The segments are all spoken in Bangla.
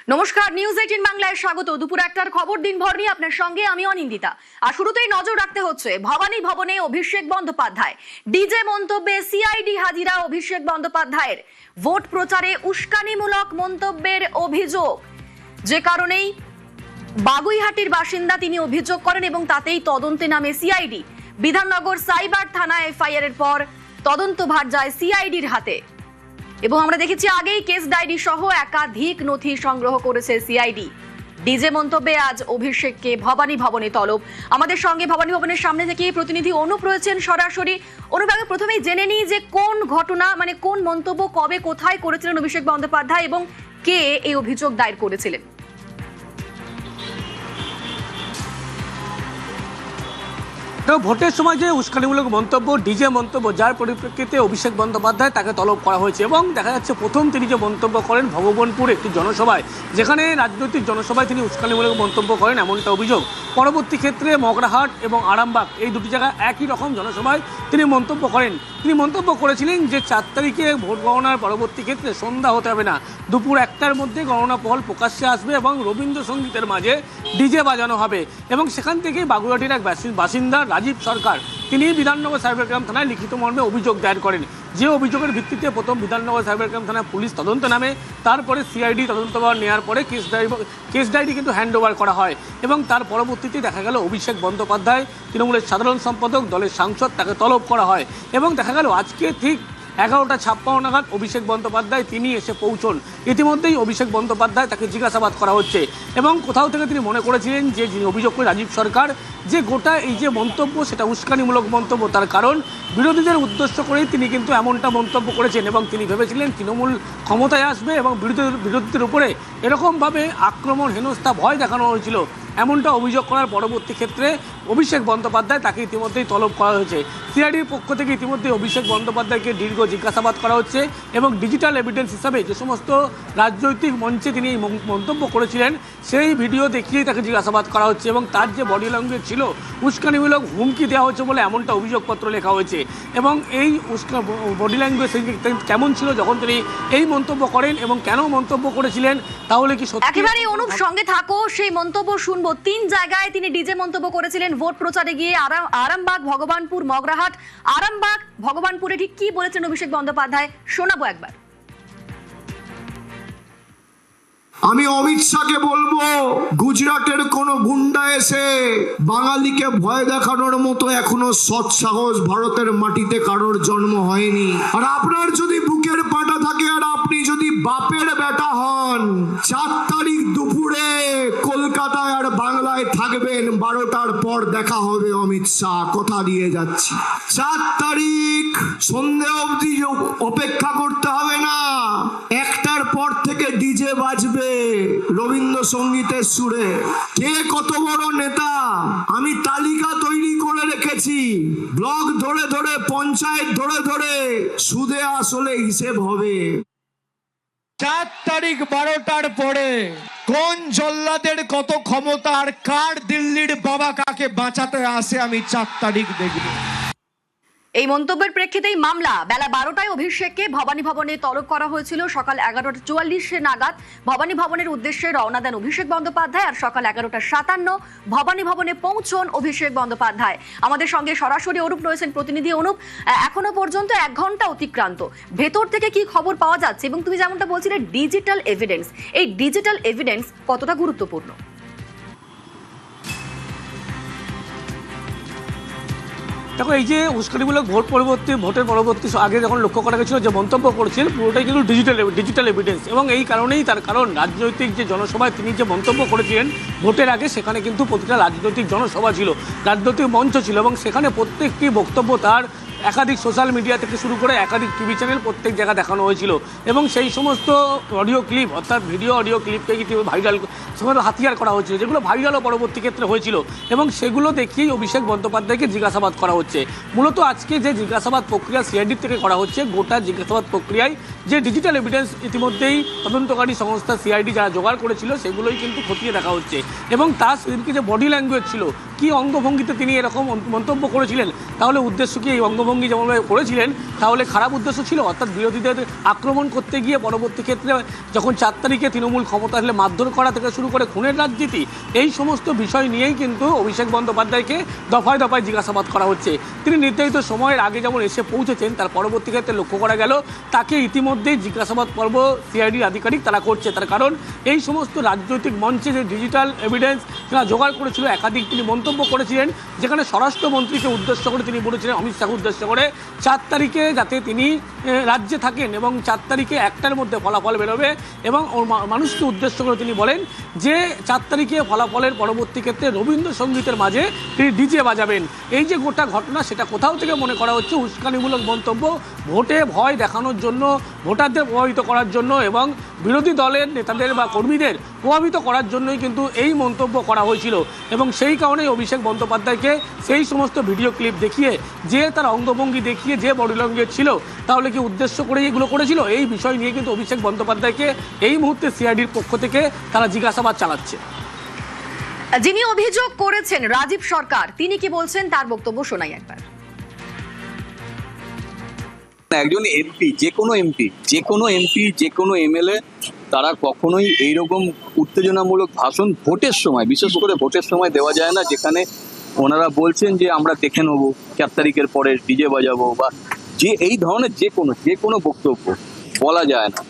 নমস্কার, নিউজ 18 বাংলায় স্বাগত। দুপুর একটার খবর দিনভর নিয়ে আপনার সঙ্গে আমি অনিন্দিতা। আর শুরুতেই নজর রাখতে হচ্ছে ভবানী ভবনে অভিষেক বন্দ্যোপাধ্যায় ডিজে মন্তব্যে সিআইডি হাজিরা অভিষেক বন্দ্যোপাধ্যায়ের। ভোট প্রচারে উস্কানিমূলক মন্তব্যের অভিযোগ, যে কারণেই বাগুইহাটির বাসিন্দা তিনি অভিযোগ করেন এবং তাতেই তদন্তে নামে সিআইডি। বিধাননগর সাইবার থানায় এফআইআর এর পর তদন্তভার যায় সিআইডির হাতে এবং আমরা দেখেছি আগেই কেস ডায়েরি সহ একাধিক নথি সংগ্রহ করেছে সিআইডি। ডিজে মন্তব্যে আজ অভিষেককে ভবানী ভবনে তলব। আমাদের সঙ্গে ভবানী ভবনের সামনে থেকে প্রতিনিধি অনুপ রয়েছেন সরাসরি। অনুপ, আগে প্রথমেই জেনে নিই যে কোন ঘটনা, মানে কোন মন্তব্য কবে কোথায় করেছিলেন অভিষেক বন্দ্যোপাধ্যায় এবং কে এই অভিযোগ দায়ের করেছিলেন? ভোটের সময় যে উস্কানিমূলক মন্তব্য, ডিজে মন্তব্য, যার পরিপ্রেক্ষিতে অভিষেক বন্দ্যোপাধ্যায় তাকে তলব করা হয়েছে এবং দেখা যাচ্ছে প্রথম তিনি যে মন্তব্য করেন ভগবানপুর একটি জনসভায়, যেখানে রাজনৈতিক জনসভায় তিনি উস্কানিমূলক মন্তব্য করেন এমনটা অভিযোগ। পরবর্তী ক্ষেত্রে মগরাহাট এবং আরামবাগ এই দুটি জায়গায় একই রকম জনসভায় তিনি মন্তব্য করেন। তিনি মন্তব্য করেছিলেন যে 4 তারিখে ভোট গণনার পরবর্তী ক্ষেত্রে সন্ধ্যা হতে হবে না, দুপুর 1টার মধ্যে গণনা ফল প্রকাশ্যে আসবে এবং রবীন্দ্রসঙ্গীতের মাঝে ডিজে বাজানো হবে। এবং সেখান থেকে বাগুইহাটির এক বাসিন্দা রাজীব সরকার তিনি বিধাননগর সাইবার ক্রাইম থানায় লিখিত মর্মে অভিযোগ দায়ের করেন। যে অভিযোগের ভিত্তিতে প্রথম বিধাননগর সাইবার ক্রাইম থানায় পুলিশ তদন্ত নামে, তারপরে সিআইডি তদন্তভার নেওয়ার পরে কেস ডায়েরি কিন্তু হ্যান্ড ওভার করা হয় এবং তার পরবর্তীতে দেখা গেল অভিষেক বন্দ্যোপাধ্যায় তৃণমূলের সাধারণ সম্পাদক, দলের সাংসদ, তাকে তলব করা হয় এবং দেখা গেল আজকে ঠিক 11:56 নাগাদ অভিষেক বন্দ্যোপাধ্যায় তিনি এসে পৌঁছন। ইতিমধ্যেই অভিষেক বন্দ্যোপাধ্যায় তাকে জিজ্ঞাসাবাদ করা হচ্ছে এবং কোথাও থেকে তিনি মনে করেছিলেন যে যিনি অভিযোগ করে রাজীব সরকার, যে গোটা এই যে মন্তব্য সেটা উস্কানিমূলক মন্তব্য। তার কারণ বিরোধীদের উদ্দেশ্য করেই তিনি কিন্তু এমনটা মন্তব্য করেছেন এবং তিনি ভেবেছিলেন তৃণমূল ক্ষমতায় আসবে এবং বিরোধীদের উপরে এরকমভাবে আক্রমণ, হেনস্থা, ভয় দেখানো হয়েছিল, এমনটা অভিযোগ করার পরবর্তী ক্ষেত্রে অভিষেক বন্দ্যোপাধ্যায় তাকে ইতিমধ্যেই তলব করা হয়েছে। সিআইডির পক্ষ থেকে ইতিমধ্যেই অভিষেক বন্দ্যোপাধ্যায়কে দীর্ঘ জিজ্ঞাসাবাদ করা হচ্ছে এবং ডিজিটাল এভিডেন্স হিসাবে যে সমস্ত রাজনৈতিক মঞ্চে তিনি এই মন্তব্য করেছিলেন সেই ভিডিও দেখিয়েই তাকে জিজ্ঞাসাবাদ করা হচ্ছে এবং তার যে বডি ল্যাঙ্গুয়েজ ছিল, উস্কানিমূলক হুমকি দেওয়া হচ্ছে বলে এমনটা অভিযোগপত্র লেখা হয়েছে। এবং এই বডি ল্যাঙ্গুয়েজ কেমন ছিল যখন তিনি এই মন্তব্য করেন এবং কেন মন্তব্য করেছিলেন, তাহলে কি সত্যি? একেবারেই অনুপ, সঙ্গে থাকো, সেই মন্তব্য শুনবো। 3 জায়গায় তিনি ডিজে মন্তব্য করেছিলেন ভোট প্রচারে গিয়ে, আরামবাগ, ভগবানপুর, মগরাহাট। আরামবাগ, ভগবানপুরে ঠিক কি বলেছেন অভিষেক বন্দ্যোপাধ্যায় শোনাবো একবার। আমি অমিত শাহকে বলবো, গুজরাটের কোন গুন্ডা এসে বাঙালিকে ভয় দেখানোর মতো এখনো সৎ সাহস ভারতের মাটিতে কারোর জন্ম হয়নি। আর আপনার যদি বুকের পাটা থাকে আর আপনি যদি বাপের বেটা হন, 4 তারিখ দুপুরে কলকাতায় আর বাংলায় থাকবেন, 12টার পর দেখা হবে অমিত শাহ, কথা দিয়ে যাচ্ছি। 4 তারিখ সন্ধ্যে অবধি অপেক্ষা করতে হবে না, 1টার পর থেকে ডিজে বাজবে রবীন্দ্রসঙ্গীতের সুরে। কে কত বড় নেতা আমি তালিকা তৈরি করে রেখেছি, ব্লক ধরে ধরে, পঞ্চায়েত ধরে ধরে, সুদে আসলে হিসেব হবে। 4 তারিখ 12টার পরে কোন জল্লাদের কত ক্ষমতা আর কার দিল্লির বাবা কাকে বাঁচাতে আসে আমি 4 তারিখ দেখব। এই মন্তব্যের প্রেক্ষিতেই মামলা। বেলা 12টায় অভিষেককে ভবানী ভবনে তলব করা হয়েছিল। সকাল 11:44 নাগাদ ভবানী ভবনের উদ্দেশ্যে রওনা দেন অভিষেক বন্দ্যোপাধ্যায় আর সকাল 11:57 ভবানী ভবনে পৌঁছন অভিষেক বন্দ্যোপাধ্যায়। আমাদের সঙ্গে সরাসরি অনুপ রয়েছেন প্রতিনিধি। অনুপ, এখনো পর্যন্ত 1 ঘন্টা অতিক্রান্ত, ভেতর থেকে কি খবর পাওয়া যাচ্ছে এবং তুমি যেমনটা বলছিলে ডিজিটাল এভিডেন্স, এই ডিজিটাল এভিডেন্স কতটা গুরুত্বপূর্ণ? দেখো, এই যে উস্কানিমূলক ভোটের পরবর্তী আগে যখন লক্ষ্য করা গেছিল যে মন্তব্য করেছিলেন পুরোটাই কিন্তু ডিজিটাল এভিডেন্স এবং এই কারণেই, তার কারণ রাজনৈতিক যে জনসভায় তিনি যে মন্তব্য করেছিলেন ভোটের আগে, সেখানে কিন্তু প্রতিটা রাজনৈতিক জনসভা ছিল, রাজনৈতিক মঞ্চ ছিল এবং সেখানে প্রত্যেকটি বক্তব্য তার একাধিক সোশ্যাল মিডিয়া থেকে শুরু করে একাধিক টিভি চ্যানেল প্রত্যেক জায়গায় দেখানো হয়েছিল এবং সেই সমস্ত অডিও ক্লিপ, অর্থাৎ ভিডিও অডিও ক্লিপকে কিন্তু ভাইরাল সময় হাতিয়ার করা হয়েছিল, যেগুলো ভাইরালও পরবর্তী ক্ষেত্রে হয়েছিল এবং সেগুলো দেখিয়েই অভিষেক বন্দ্যোপাধ্যায়কে জিজ্ঞাসাবাদ করা হচ্ছে। মূলত আজকে যে জিজ্ঞাসাবাদ প্রক্রিয়া সিআইডি থেকে করা হচ্ছে, গোটা জিজ্ঞাসাবাদ প্রক্রিয়ায় যে ডিজিটাল এভিডেন্স ইতিমধ্যেই তদন্তকারী সংস্থা সিআইডি যারা জোগাড় করেছিল সেগুলোই কিন্তু খতিয়ে দেখা হচ্ছে। এবং তার সেদিনকে যে বডি ল্যাঙ্গুয়েজ ছিল, কি অঙ্গভঙ্গিতে তিনি এরকম মন্তব্য করেছিলেন, তাহলে উদ্দেশ্য কি এই অঙ্গভঙ্গি যেমনভাবে করেছিলেন তাহলে খারাপ উদ্দেশ্য ছিল, অর্থাৎ বিরোধীদের আক্রমণ করতে গিয়ে পরবর্তী ক্ষেত্রে যখন 4 তারিখে তৃণমূল ক্ষমতা আসলে মারধর করা থেকে শুরু করে খুনের রাজনীতি, এই সমস্ত বিষয় নিয়েই কিন্তু অভিষেক বন্দ্যোপাধ্যায়কে দফায় দফায় জিজ্ঞাসাবাদ করা হচ্ছে। তিনি নির্ধারিত সময়ের আগে যেমন এসে পৌঁছেছেন, তার পরবর্তী ক্ষেত্রে লক্ষ্য করা গেল তাকে ইতিমধ্যেই জিজ্ঞাসাবাদ পর্ব সিআইডির আধিকারিক তারা করছে। তার কারণ এই সমস্ত রাজনৈতিক মঞ্চে যে ডিজিটাল এভিডেন্স যারা জোগাড় করেছিল, একাধিক তিনি মন্তব্য করেছিলেন, যেখানে স্বরাষ্ট্রমন্ত্রীকে উদ্দেশ্য করে তিনি বলেছিলেন, অমিত শাহকে উদ্দেশ্য করে 4 তারিখে যাতে তিনি রাজ্যে থাকেন এবং 4 তারিখে 1টার মধ্যে ফলাফল বেরোবে। এবং মানুষকে উদ্দেশ্য করে তিনি বলেন যে 4 তারিখে ফলাফলের পরবর্তী ক্ষেত্রে রবীন্দ্রসঙ্গীতের মাঝে তিনি ডিজে বাজাবেন। এই যে গোটা ঘটনা, সেটা কোথাও থেকে মনে করা হচ্ছে উস্কানিমূলক মন্তব্য, ভোটে ভয় দেখানোর জন্য, ভোটারদের প্রভাবিত করার জন্য এবং বিরোধী দলের নেতাদের বা কর্মীদের প্রভাবিত করার জন্যই কিন্তু এই মন্তব্য করা হয়েছিল। এবং সেই কারণেই অভিষেক বন্দ্যোপাধ্যায়কে সেই সমস্ত ভিডিও ক্লিপ দেখিয়ে, যে তার অঙ্গভঙ্গি দেখিয়ে যে বডি ল্যাঙ্গুয়েজ ছিল, তাহলে কি উদ্দেশ্য করে এগুলো করেছিল, এই বিষয় নিয়ে কিন্তু অভিষেক বন্দ্যোপাধ্যায়কে এই মুহূর্তে সিআইডির পক্ষ থেকে তারা জিজ্ঞাসাবাদ চালাচ্ছে। যিনি অভিযোগ করেছেন রাজীব সরকার, তিনি কি বলছেন তার বক্তব্য শোনাই একবার। একজন এমপি, যে কোনো এমএলএ তারা কখনোই এইরকম উত্তেজনামূলক ভাষণ ভোটের সময়, বিশেষ করে ভোটের সময় দেওয়া যায় না, যেখানে ওনারা বলছেন যে আমরা দেখে নেবো 4 তারিখের পরে ডিজে বাজাবো, বা যে এই ধরনের যে কোনো বক্তব্য বলা যায় না।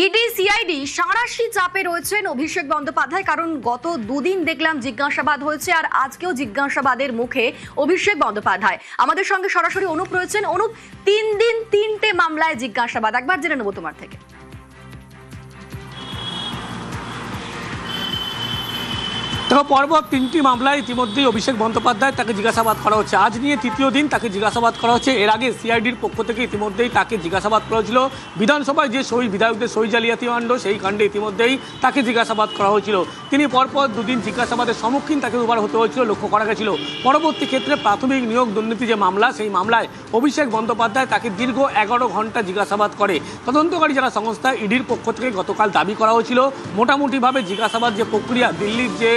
ইডি সিআইডি সাঁড়াশি চাপে রয়েছেন অভিষেক বন্দ্যোপাধ্যায়, কারণ গত 2 দিন দেখলাম জিজ্ঞাসাবাদ হয়েছে আর আজকেও জিজ্ঞাসাবাদের মুখে অভিষেক বন্দ্যোপাধ্যায়। আমাদের সঙ্গে সরাসরি অনুপ রয়েছেন। অনুপ, 3 দিন 3টে মামলায় জিজ্ঞাসাবাদ, একবার জেনে নেবো তোমার থেকে। দেখো, পরপর 3টি মামলায় ইতিমধ্যেই অভিষেক বন্দ্যোপাধ্যায় তাকে জিজ্ঞাসাবাদ করা হচ্ছে। আজ নিয়ে 3য় দিন তাকে জিজ্ঞাসাবাদ করা হচ্ছে। এর আগে সিআইডির পক্ষ থেকে ইতিমধ্যেই তাকে জিজ্ঞাসাবাদ করা হয়েছিল। বিধানসভায় যে বিধায়কদের সই জালিয়াতি কাণ্ড, সেই কাণ্ডে ইতিমধ্যেই তাকে জিজ্ঞাসাবাদ করা হয়েছিল। তিনি পরপর 2 দিন জিজ্ঞাসাবাদের সম্মুখীন তাকে দুবার হতে হয়েছিল, লক্ষ্য করা গেছিল। পরবর্তী ক্ষেত্রে প্রাথমিক নিয়োগ দুর্নীতি যে মামলা, সেই মামলায় অভিষেক বন্দ্যোপাধ্যায় তাকে দীর্ঘ 11 ঘন্টা জিজ্ঞাসাবাদ করে। তদন্তকারী যারা সংস্থা ইডির পক্ষ থেকে গতকাল দাবি করা হয়েছিল, মোটামুটিভাবে জিজ্ঞাসাবাদ যে প্রক্রিয়া, দিল্লির যে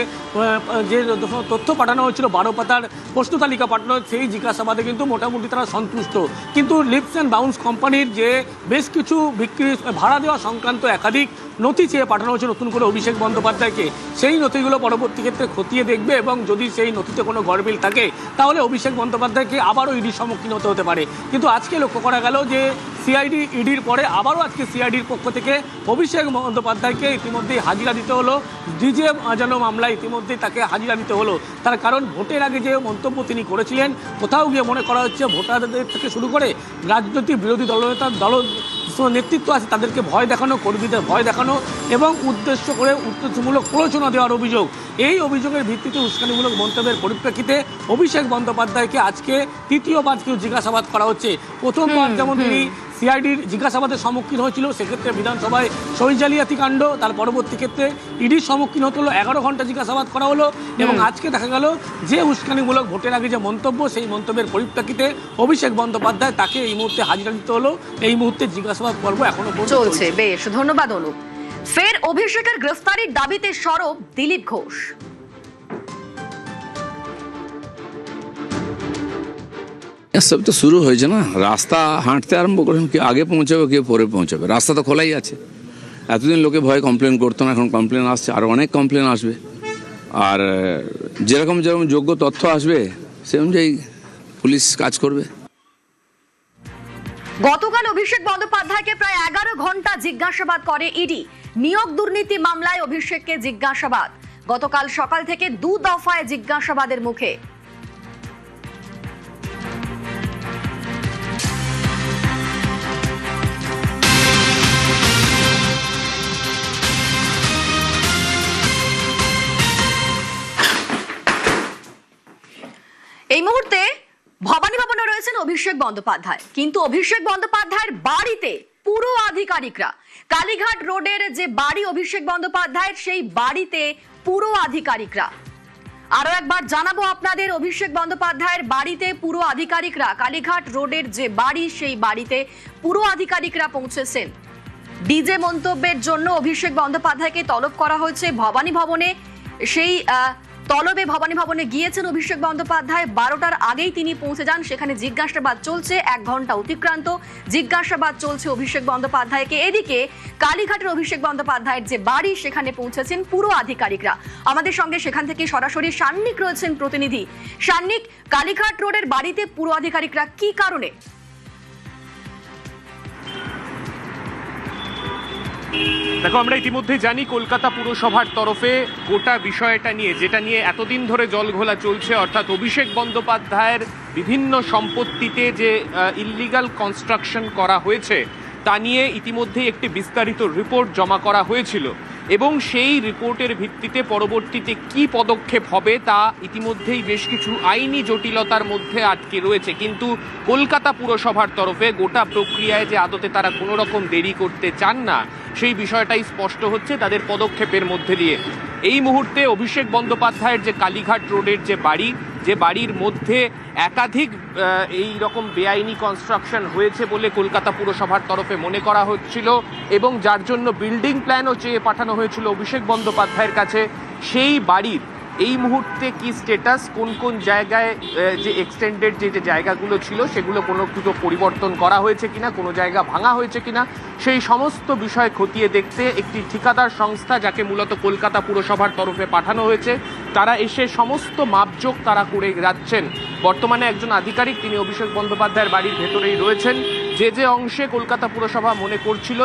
তথ্য পাঠানো হয়েছিল, 12 পাতার প্রশ্ন তালিকা পাঠানো, সেই জিজ্ঞাসাবাদে কিন্তু মোটামুটি তারা সন্তুষ্ট। কিন্তু লিপস অ্যান্ড বাউন্স কোম্পানির যে বেশ কিছু বিক্রি ভাড়া দেওয়া সংক্রান্ত একাধিক নথি চেয়ে পাঠানো হয়েছে নতুন করে অভিষেক বন্দ্যোপাধ্যায়কে, সেই নথিগুলো পরবর্তী ক্ষেত্রে খতিয়ে দেখবে এবং যদি সেই নথিতে কোনো গড়মিল থাকে তাহলে অভিষেক বন্দ্যোপাধ্যায়কে আবারও ইডির সম্মুখীন হতে হতে পারে। কিন্তু আজকে লক্ষ্য করা গেল যে সিআইডি ইডির পরে আবারও আজকে সিআইডির পক্ষ থেকে অভিষেক বন্দ্যোপাধ্যায়কে ইতিমধ্যেই হাজিরা দিতে হলো। ডিজে বাজানো মামলায় ইতিমধ্যেই তাকে হাজিরা দিতে হলো। তার কারণ ভোটের আগে যে মন্তব্য তিনি করেছিলেন, কোথাও গিয়ে মনে করা হচ্ছে ভোটারদের থেকে শুরু করে রাজনৈতিক বিরোধী দল নেতৃত্ব আছে তাদেরকে ভয় দেখানো, কর্মীদের ভয় দেখানো এবং উদ্দেশ্য করে উত্তেজনামূলক প্ররোচনা দেওয়ার অভিযোগ। এই অভিযোগের ভিত্তিতে উস্কানিমূলক মন্তব্যের পরিপ্রেক্ষিতে অভিষেক বন্দ্যোপাধ্যায়কে আজকে 3য়বার জিজ্ঞাসাবাদ করা হচ্ছে। প্রথমবার যেমন তিনি সিআইডির জিজ্ঞাসাবাদের সম্মুখীন হয়েছিল, সেক্ষেত্রে বিধানসভায় সই জালিয়াতি কাণ্ড, তার পরবর্তী ক্ষেত্রে ইডির সম্মুখীন হতে হলো, 11 ঘন্টা জিজ্ঞাসাবাদ করা হলো। এবং আজকে দেখা গেল যে উস্কানিমূলক ভোটের আগে যে মন্তব্য, সেই মন্তব্যের পরিপ্রেক্ষিতে অভিষেক বন্দ্যোপাধ্যায় তাকে এই মুহূর্তে হাজিরা দিতে হলো। এই মুহূর্তে জিজ্ঞাসাবাদ পর্ব এখনো চলছে। বেশ, ধন্যবাদ অনুপ। ফের অভিষেকের গ্রেফতারির দাবিতে সরব দিলীপ ঘোষ। সব তো শুরু হয়েছে না, রাস্তা হাঁটতে আরম্ভ করেন, কি আগে পৌঁছাবে কেউ পরে পৌঁছাবে, রাস্তা তো খোলাই আছে। এতদিন লোকে ভয় কমপ্লেন করতো না, এখন কমপ্লেন আসছে, আর অনেক কমপ্লেন আসবে। আর যেরকম যোগ্য তথ্য আসবে সে অনুযায়ী পুলিশ কাজ করবে। গতকাল অভিষেক বন্দ্যোপাধ্যায়কে প্রায় 11 ঘন্টা জিজ্ঞাসাবাদ করে ইডি। নিয়োগ দুর্নীতি মামলায় অভিষেককে জিজ্ঞাসাবাদ। গতকাল সকাল থেকে 2 দফায় জিজ্ঞাসাবাদের মুখে। এই মুহূর্তে ভবানী ভবনে রয়েছেন অভিষেক বন্দ্যোপাধ্যায়, কিন্তু অভিষেক বন্দ্যোপাধ্যায়ের বাড়িতে পুরো আধিকারিকরা, কালীঘাট রোডের যে বাড়ি অভিষেক বন্দ্যোপাধ্যায়ের, সেই বাড়িতে পুরো আধিকারিকরা। আরো একবার জানাবো আপনাদের, অভিষেক বন্দ্যোপাধ্যায়ের বাড়িতে পুরো আধিকারিকরা, কালীঘাট রোডের যে বাড়ি, সেই বাড়িতে পুরো আধিকারিকরা পৌঁছেছেন। ডিজে মন্তব্যের জন্য অভিষেক বন্দ্যোপাধ্যায়কে তলব করা হয়েছে ভবানী ভবনে। সেই তলবে ভবানী ভবনে গিয়েছেন অভিষেক বন্দ্যোপাধ্যায়। 12টার আগেই তিনি পৌঁছে যান। সেখানে জিজ্ঞাসাবাদ চলছে, 1 ঘন্টা অতিক্রান্ত জিজ্ঞাসাবাদ চলছে অভিষেক বন্দ্যোপাধ্যায়কে। এদিকে কালীঘাটের অভিষেক বন্দ্যোপাধ্যায়ের যে বাড়ি, সেখানে পৌঁছেছেন পুরো আধিকারিকরা। আমাদের সঙ্গে সেখান থেকে সরাসরি সান্নিক রয়েছেন প্রতিনিধি। সান্নিক, কালীঘাট রোডের বাড়িতে পুরো আধিকারিকরা কি কারণে? দেখো, আমরা ইতিমধ্যে জানি কলকাতা পুরসভার তরফে গোটা বিষয়টা নিয়ে, যেটা নিয়ে এতদিন ধরে জলঘোলা চলছে, অর্থাৎ অভিষেক বন্দ্যোপাধ্যায়ের বিভিন্ন সম্পত্তিতে যে ইললিগাল কনস্ট্রাকশন করা হয়েছে তা নিয়ে ইতিমধ্যেই একটি বিস্তারিত রিপোর্ট জমা করা হয়েছিল এবং সেই রিপোর্টের ভিত্তিতে পরবর্তীতে কি পদক্ষেপ হবে তা ইতিমধ্যেই বেশ কিছু আইনি জটিলতার মধ্যে আটকে রয়েছে। কিন্তু কলকাতা পুরসভার তরফে গোটা প্রক্রিয়ায় যে আদতে তারা কোনো রকম দেরি করতে চান না, সেই বিষয়টাই স্পষ্ট হচ্ছে তাদের পদক্ষেপের মধ্যে দিয়ে। এই মুহূর্তে অভিষেক বন্দ্যোপাধ্যায়ের যে কালীঘাট রোডের যে বাড়ির মধ্যে একাধিক এই রকম বেআইনি কনস্ট্রাকশন হয়েছে বলে কলকাতা পুরসভার তরফে মনে করা হচ্ছিল এবং যার জন্য বিল্ডিং প্ল্যানও চেয়ে পাঠানো হয়েছিল অভিষেক বন্দ্যোপাধ্যায়ের কাছে, সেই বাড়ির এই মুহূর্তে কি স্ট্যাটাস, কোন কোন জায়গায় যে এক্সটেন্ডেড যে জায়গাগুলো ছিল সেগুলো কোনো কিছু পরিবর্তন করা হয়েছে কিনা, কোনো জায়গা ভাঙা হয়েছে কিনা, সেই সমস্ত বিষয় খতিয়ে দেখতে একটি ঠিকাদার সংস্থা, যাকে মূলত কলকাতা পুরসভার তরফে পাঠানো হয়েছে, তারা এসে সমস্ত মাপজোক তারা করে যাচ্ছেন। বর্তমানে একজন আধিকারিক, তিনি অভিষেক বন্দ্যোপাধ্যায়ের বাড়ির ভেতরেই রয়েছেন। যে অংশে কলকাতা পুরসভা মনে করছিল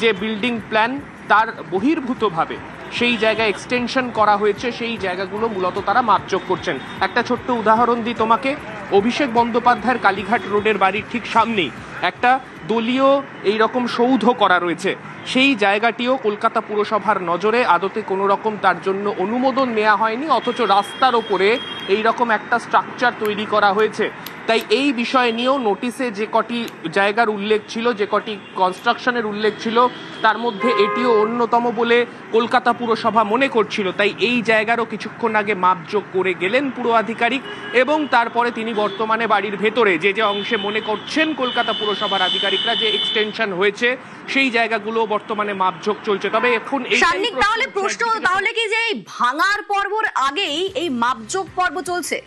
যে বিল্ডিং প্ল্যান তার বহির্ভূতভাবে সেই জায়গায় এক্সটেনশন করা হয়েছে, সেই জায়গাগুলো মূলত তারা মাপজোক করছেন। একটা ছোট্ট উদাহরণ দিই তোমাকে। অভিষেক বন্দ্যোপাধ্যায়ের কালীঘাট রোডের বাড়ির ঠিক সামনেই একটা দলীয় এইরকম সৌধ করা রয়েছে। সেই জায়গাটিও কলকাতা পুরসভার নজরে, আদতে কোনো রকম তার জন্য অনুমোদন নেওয়া হয়নি, অথচ রাস্তার ওপরে এইরকম একটা স্ট্রাকচার তৈরি করা হয়েছে। তাই এই বিষয় নিয়েও নোটিশে যে কটি জায়গার উল্লেখ ছিল, যে কটি কনস্ট্রাকশনের উল্লেখ ছিল, তার মধ্যে এটিও অন্যতম বলে কলকাতা পুরসভা মনে করছিল। তাই এই জায়গারও কিছুক্ষণ আগে মাপজোক করে গেলেন পুরো আধিকারিক এবং তারপরে তিনি বর্তমানে বাড়ির ভেতরে যে অংশে মনে করছেন কলকাতা পুরসভার আধিকারিকরা যে এক্সটেনশন হয়েছে, সেই জায়গাগুলো বর্তমানে মাপজোক চলছে। তবে এখন সান্নিক, তাহলে কি যে এই ভাঙার পর্বর আগেই এই মাপজোক পর্ব চলছে?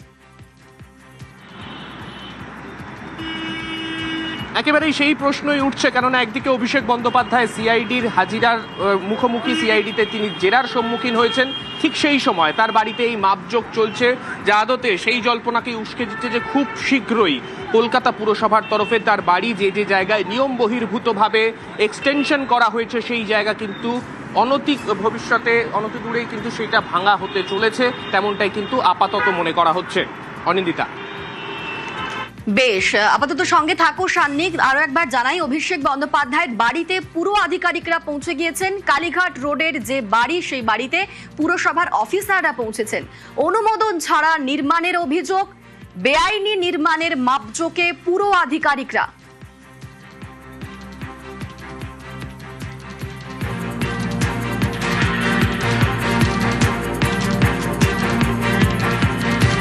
একেবারেই সেই প্রশ্নই উঠছে, কেননা একদিকে অভিষেক বন্দ্যোপাধ্যায় সিআইডির হাজিরার মুখোমুখি, সিআইডিতে তিনি জেরার সম্মুখীন হয়েছেন, ঠিক সেই সময় তার বাড়িতে এই মাপজোক চলছে, যা আদতে সেই জল্পনাকেই উস্কে দিচ্ছে যে খুব শীঘ্রই কলকাতা পুরসভার তরফে তার বাড়ি যে জায়গায় নিয়ম বহির্ভূতভাবে এক্সটেনশন করা হয়েছে, সেই জায়গা কিন্তু ভবিষ্যতে অনতি দূরেই কিন্তু সেটা ভাঙা হতে চলেছে, তেমনটাই কিন্তু আপাতত মনে করা হচ্ছে। অনিন্দিতা, বেশ, আপাতত সঙ্গে থাকো সান্নিক। আরো একবার জানাই, অভিষেক বন্দ্যোপাধ্যায়ের বাড়িতে পুরো আধিকারিকরা পৌঁছে গিয়েছেন। কালীঘাট রোডের যে বাড়ি, সেই বাড়িতে পুরসভার অফিসাররা পৌঁছেছেন। অনুমোদন ছাড়া নির্মাণের অভিযোগ, বেআইনি নির্মাণের মাপজোকে পুরো আধিকারিকরা।